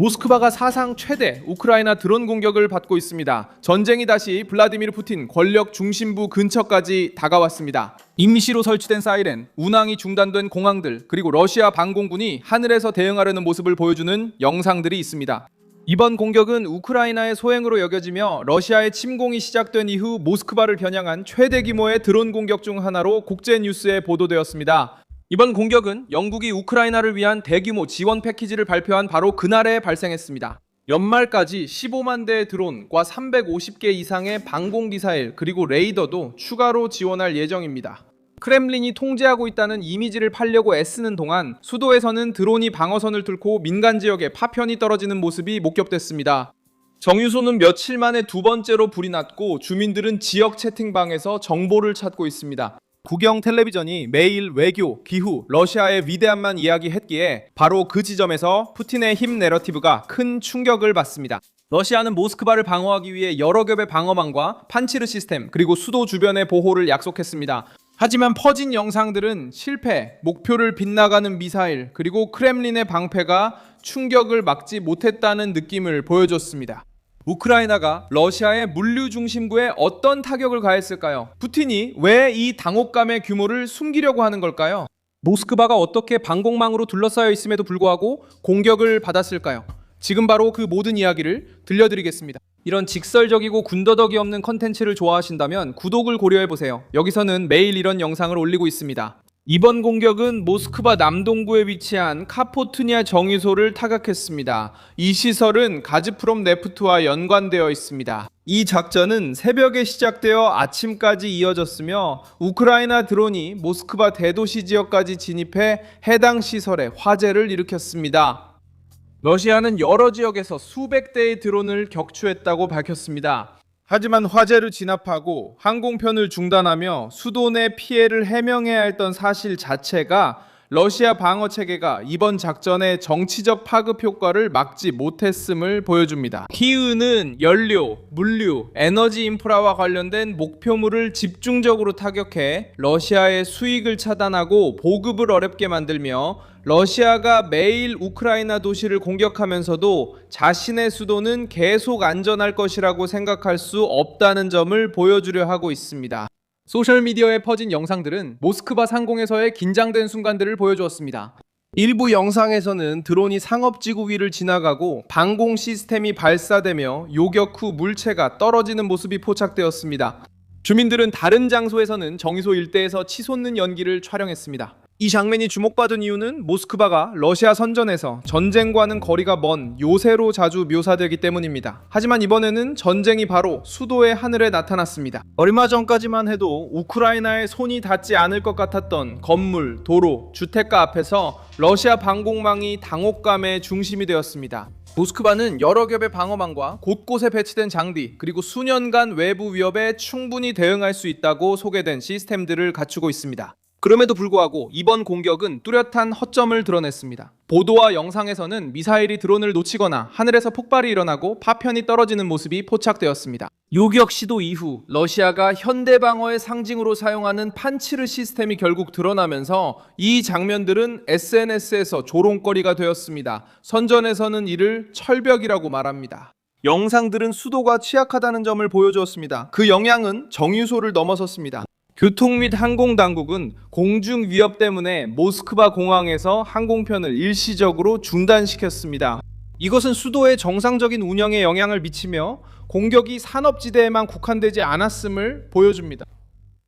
모스크바가 사상 최대 우크라이나 드론 공격을 받고 있습니다. 전쟁이 다시 블라디미르 푸틴 권력 중심부 근처까지 다가왔습니다. 임시로 설치된 사이렌, 운항이 중단된 공항들, 그리고 러시아 방공군이 하늘에서 대응하려는 모습을 보여주는 영상들이 있습니다. 이번 공격은 우크라이나의 소행으로 여겨지며 러시아의 침공이 시작된 이후 모스크바를 겨냥한 최대 규모의 드론 공격 중 하나로 국제뉴스에 보도되었습니다. 이번 공격은 영국이 우크라이나를 위한 대규모 지원 패키지를 발표한 바로 그날에 발생했습니다. 연말까지 15만 대의 드론과 350개 이상의 방공 미사일 그리고 레이더도 추가로 지원할 예정입니다. 크렘린이 통제하고 있다는 이미지를 팔려고 애쓰는 동안 수도에서는 드론이 방어선을 뚫고 민간 지역에 파편이 떨어지는 모습이 목격됐습니다. 정유소는 며칠 만에 두 번째로 불이 났고 주민들은 지역 채팅방에서 정보를 찾고 있습니다. 국영 텔레비전이 매일 외교, 기후, 러시아의 위대함만 이야기했기에 바로 그 지점에서 푸틴의 힘 내러티브가 큰 충격을 받습니다. 러시아는 모스크바를 방어하기 위해 여러 겹의 방어망과 판치르 시스템 그리고 수도 주변의 보호를 약속했습니다. 하지만 퍼진 영상들은 실패, 목표를 빗나가는 미사일 그리고 크렘린의 방패가 충격을 막지 못했다는 느낌을 보여줬습니다. 우크라이나가 러시아의 물류 중심부에 어떤 타격을 가했을까요? 푸틴이 왜 이 당혹감의 규모를 숨기려고 하는 걸까요? 모스크바가 어떻게 방공망으로 둘러싸여 있음에도 불구하고 공격을 받았을까요? 지금 바로 그 모든 이야기를 들려드리겠습니다. 이런 직설적이고 군더더기 없는 컨텐츠를 좋아하신다면 구독을 고려해보세요. 여기서는 매일 이런 영상을 올리고 있습니다. 이번 공격은 모스크바 남동부에 위치한 카포트냐 정유소를 타격했습니다. 이 시설은 가즈프롬 네프트와 연관되어 있습니다. 이 작전은 새벽에 시작되어 아침까지 이어졌으며 우크라이나 드론이 모스크바 대도시 지역까지 진입해 해당 시설에 화재를 일으켰습니다. 러시아는 여러 지역에서 수백 대의 드론을 격추했다고 밝혔습니다. 하지만 화재를 진압하고 항공편을 중단하며 수도 내 피해를 해명해야 했던 사실 자체가 러시아 방어 체계가 이번 작전의 정치적 파급 효과를 막지 못했음을 보여줍니다. 키흐는 연료, 물류, 에너지 인프라와 관련된 목표물을 집중적으로 타격해 러시아의 수익을 차단하고 보급을 어렵게 만들며 러시아가 매일 우크라이나 도시를 공격하면서도 자신의 수도는 계속 안전할 것이라고 생각할 수 없다는 점을 보여주려 하고 있습니다. 소셜미디어에 퍼진 영상들은 모스크바 상공에서의 긴장된 순간들을 보여주었습니다. 일부 영상에서는 드론이 상업지구 위를 지나가고 방공 시스템이 발사되며 요격 후 물체가 떨어지는 모습이 포착되었습니다. 주민들은 다른 장소에서는 정유소 일대에서 치솟는 연기를 촬영했습니다. 이 장면이 주목받은 이유는 모스크바가 러시아 선전에서 전쟁과는 거리가 먼 요새로 자주 묘사되기 때문입니다. 하지만 이번에는 전쟁이 바로 수도의 하늘에 나타났습니다. 얼마 전까지만 해도 우크라이나의 손이 닿지 않을 것 같았던 건물, 도로, 주택가 앞에서 러시아 방공망이 당혹감의 중심이 되었습니다. 모스크바는 여러 겹의 방어망과 곳곳에 배치된 장비 그리고 수년간 외부 위협에 충분히 대응할 수 있다고 소개된 시스템들을 갖추고 있습니다. 그럼에도 불구하고 이번 공격은 뚜렷한 허점을 드러냈습니다. 보도와 영상에서는 미사일이 드론을 놓치거나 하늘에서 폭발이 일어나고 파편이 떨어지는 모습이 포착되었습니다. 요격 시도 이후 러시아가 현대 방어의 상징으로 사용하는 판치르 시스템이 결국 드러나면서 이 장면들은 SNS에서 조롱거리가 되었습니다. 선전에서는 이를 철벽이라고 말합니다. 영상들은 수도가 취약하다는 점을 보여주었습니다. 그 영향은 정유소를 넘어섰습니다. 교통 및 항공 당국은 공중 위협 때문에 모스크바 공항에서 항공편을 일시적으로 중단시켰습니다. 이것은 수도의 정상적인 운영에 영향을 미치며 공격이 산업지대에만 국한되지 않았음을 보여줍니다.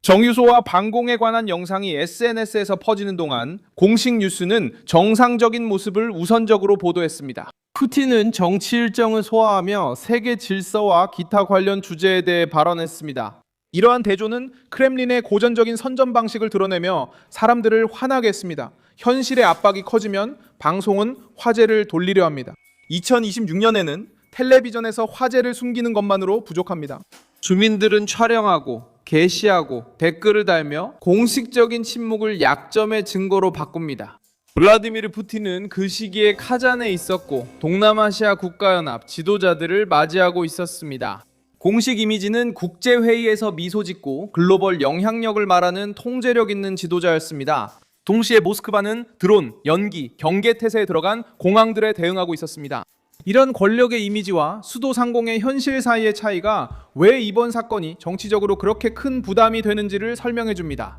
정유소와 방공에 관한 영상이 SNS에서 퍼지는 동안 공식 뉴스는 정상적인 모습을 우선적으로 보도했습니다. 푸틴은 정치 일정을 소화하며 세계 질서와 기타 관련 주제에 대해 발언했습니다. 이러한 대조는 크렘린의 고전적인 선전 방식을 드러내며 사람들을 화나게 했습니다. 현실의 압박이 커지면 방송은 화제를 돌리려 합니다. 2026년에는 텔레비전에서 화제를 숨기는 것만으로 부족합니다. 주민들은 촬영하고 게시하고 댓글을 달며 공식적인 침묵을 약점의 증거로 바꿉니다. 블라디미르 푸틴은 그 시기에 카잔에 있었고 동남아시아 국가연합 지도자들을 맞이하고 있었습니다. 공식 이미지는 국제회의에서 미소 짓고 글로벌 영향력을 말하는 통제력 있는 지도자였습니다. 동시에 모스크바는 드론, 연기, 경계 태세에 들어간 공항들에 대응하고 있었습니다. 이런 권력의 이미지와 수도 상공의 현실 사이의 차이가 왜 이번 사건이 정치적으로 그렇게 큰 부담이 되는지를 설명해 줍니다.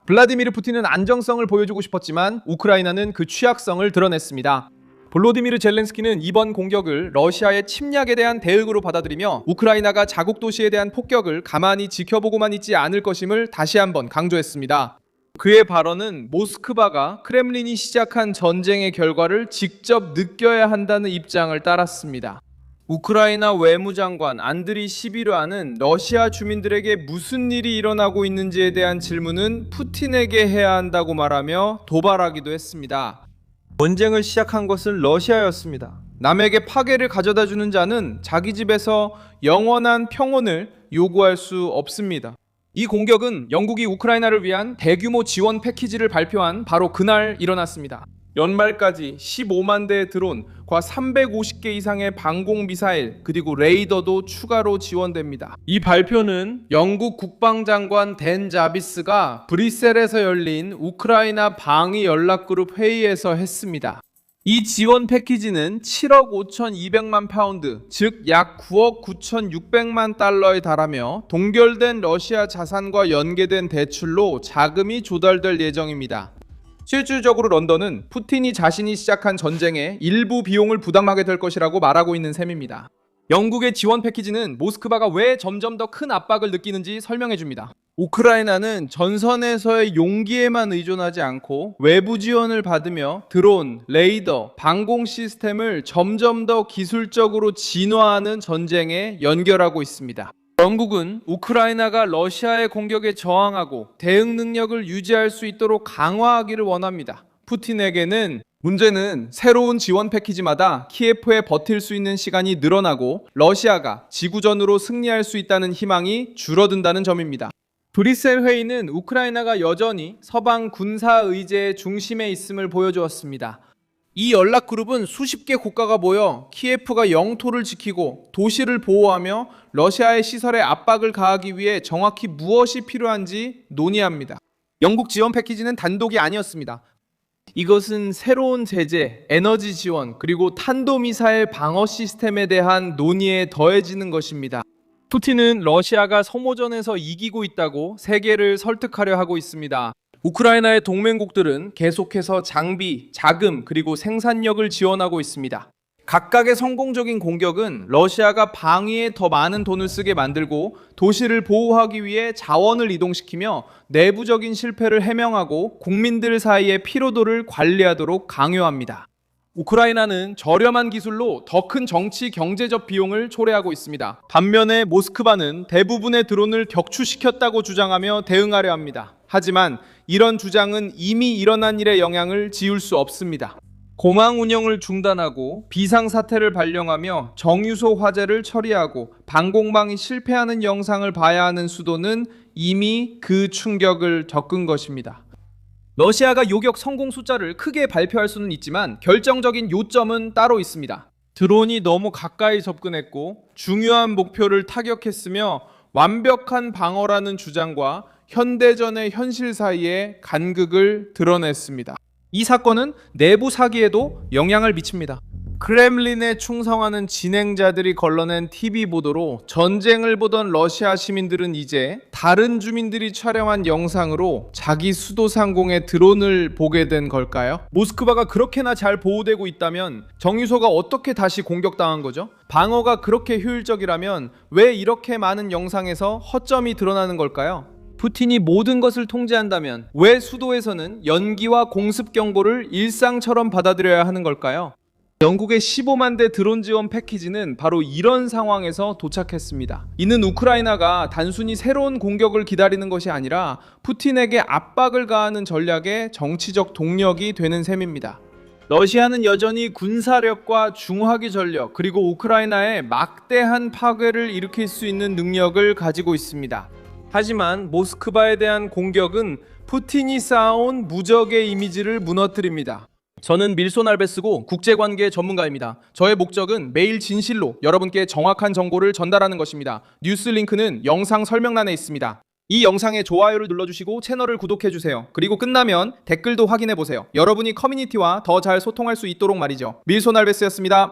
블라디미르 푸틴은 안정성을 보여주고 싶었지만 우크라이나는 그 취약성을 드러냈습니다. 볼로디미르 젤렌스키는 이번 공격을 러시아의 침략에 대한 대응으로 받아들이며 우크라이나가 자국 도시에 대한 폭격을 가만히 지켜보고만 있지 않을 것임을 다시 한번 강조했습니다. 그의 발언은 모스크바가 크렘린이 시작한 전쟁의 결과를 직접 느껴야 한다는 입장을 따랐습니다. 우크라이나 외무장관 안드리 시비르아는 러시아 주민들에게 무슨 일이 일어나고 있는지에 대한 질문은 푸틴에게 해야 한다고 말하며 도발하기도 했습니다. 전쟁을 시작한 것은 러시아였습니다. 남에게 파괴를 가져다 주는 자는 자기 집에서 영원한 평온을 요구할 수 없습니다. 이 공격은 영국이 우크라이나를 위한 대규모 지원 패키지를 발표한 바로 그날 일어났습니다. 연말까지 15만 대의 드론과 350개 이상의 방공 미사일 그리고 레이더도 추가로 지원됩니다. 이 발표는 영국 국방장관 댄 자비스가 브뤼셀에서 열린 우크라이나 방위 연락그룹 회의에서 했습니다. 이 지원 패키지는 7억 5,200만 파운드, 즉 약 9억 9,600만 달러에 달하며 동결된 러시아 자산과 연계된 대출로 자금이 조달될 예정입니다. 실질적으로 런던은 푸틴이 자신이 시작한 전쟁의 일부 비용을 부담하게 될 것이라고 말하고 있는 셈입니다. 영국의 지원 패키지는 모스크바가 왜 점점 더 큰 압박을 느끼는지 설명해 줍니다. 우크라이나는 전선에서의 용기에만 의존하지 않고 외부 지원을 받으며 드론, 레이더, 방공 시스템을 점점 더 기술적으로 진화하는 전쟁에 연결하고 있습니다. 영국은 우크라이나가 러시아의 공격에 저항하고 대응 능력을 유지할 수 있도록 강화하기를 원합니다. 푸틴에게는 문제는 새로운 지원 패키지마다 키예프에 버틸 수 있는 시간이 늘어나고 러시아가 지구전으로 승리할 수 있다는 희망이 줄어든다는 점입니다. 브뤼셀 회의는 우크라이나가 여전히 서방 군사 의제의 중심에 있음을 보여주었습니다. 이 연락그룹은 수십 개 국가가 모여 키예프가 영토를 지키고 도시를 보호하며 러시아의 시설에 압박을 가하기 위해 정확히 무엇이 필요한지 논의합니다. 영국 지원 패키지는 단독이 아니었습니다. 이것은 새로운 제재, 에너지 지원, 그리고 탄도미사일 방어 시스템에 대한 논의에 더해지는 것입니다. 푸틴은 러시아가 소모전에서 이기고 있다고 세계를 설득하려 하고 있습니다. 우크라이나의 동맹국들은 계속해서 장비, 자금, 그리고 생산력을 지원하고 있습니다. 각각의 성공적인 공격은 러시아가 방위에 더 많은 돈을 쓰게 만들고 도시를 보호하기 위해 자원을 이동시키며 내부적인 실패를 해명하고 국민들 사이의 피로도를 관리하도록 강요합니다. 우크라이나는 저렴한 기술로 더 큰 정치 경제적 비용을 초래하고 있습니다. 반면에 모스크바는 대부분의 드론을 격추시켰다고 주장하며 대응하려 합니다. 하지만 이런 주장은 이미 일어난 일에 영향을 지울 수 없습니다. 공항 운영을 중단하고 비상사태를 발령하며 정유소 화재를 처리하고 방공망이 실패하는 영상을 봐야 하는 수도는 이미 그 충격을 겪은 것입니다. 러시아가 요격 성공 숫자를 크게 발표할 수는 있지만 결정적인 요점은 따로 있습니다. 드론이 너무 가까이 접근했고 중요한 목표를 타격했으며 완벽한 방어라는 주장과 현대전의 현실 사이에 간극을 드러냈습니다. 이 사건은 내부 사기에도 영향을 미칩니다. 크렘린에 충성하는 진행자들이 걸러낸 TV 보도로 전쟁을 보던 러시아 시민들은 이제 다른 주민들이 촬영한 영상으로 자기 수도 상공의 드론을 보게 된 걸까요? 모스크바가 그렇게나 잘 보호되고 있다면 정유소가 어떻게 다시 공격당한 거죠? 방어가 그렇게 효율적이라면 왜 이렇게 많은 영상에서 허점이 드러나는 걸까요? 푸틴이 모든 것을 통제한다면 왜 수도에서는 연기와 공습 경보를 일상처럼 받아들여야 하는 걸까요? 영국의 15만 대 드론 지원 패키지는 바로 이런 상황에서 도착했습니다. 이는 우크라이나가 단순히 새로운 공격을 기다리는 것이 아니라 푸틴에게 압박을 가하는 전략의 정치적 동력이 되는 셈입니다. 러시아는 여전히 군사력과 중화기 전력 그리고 우크라이나에 막대한 파괴를 일으킬 수 있는 능력을 가지고 있습니다. 하지만 모스크바에 대한 공격은 푸틴이 쌓아온 무적의 이미지를 무너뜨립니다. 저는 밀손 알베스고 국제관계 전문가입니다. 저의 목적은 매일 진실로 여러분께 정확한 정보를 전달하는 것입니다. 뉴스 링크는 영상 설명란에 있습니다. 이 영상에 좋아요를 눌러주시고 채널을 구독해주세요. 그리고 끝나면 댓글도 확인해보세요. 여러분이 커뮤니티와 더 잘 소통할 수 있도록 말이죠. 밀손 알베스였습니다.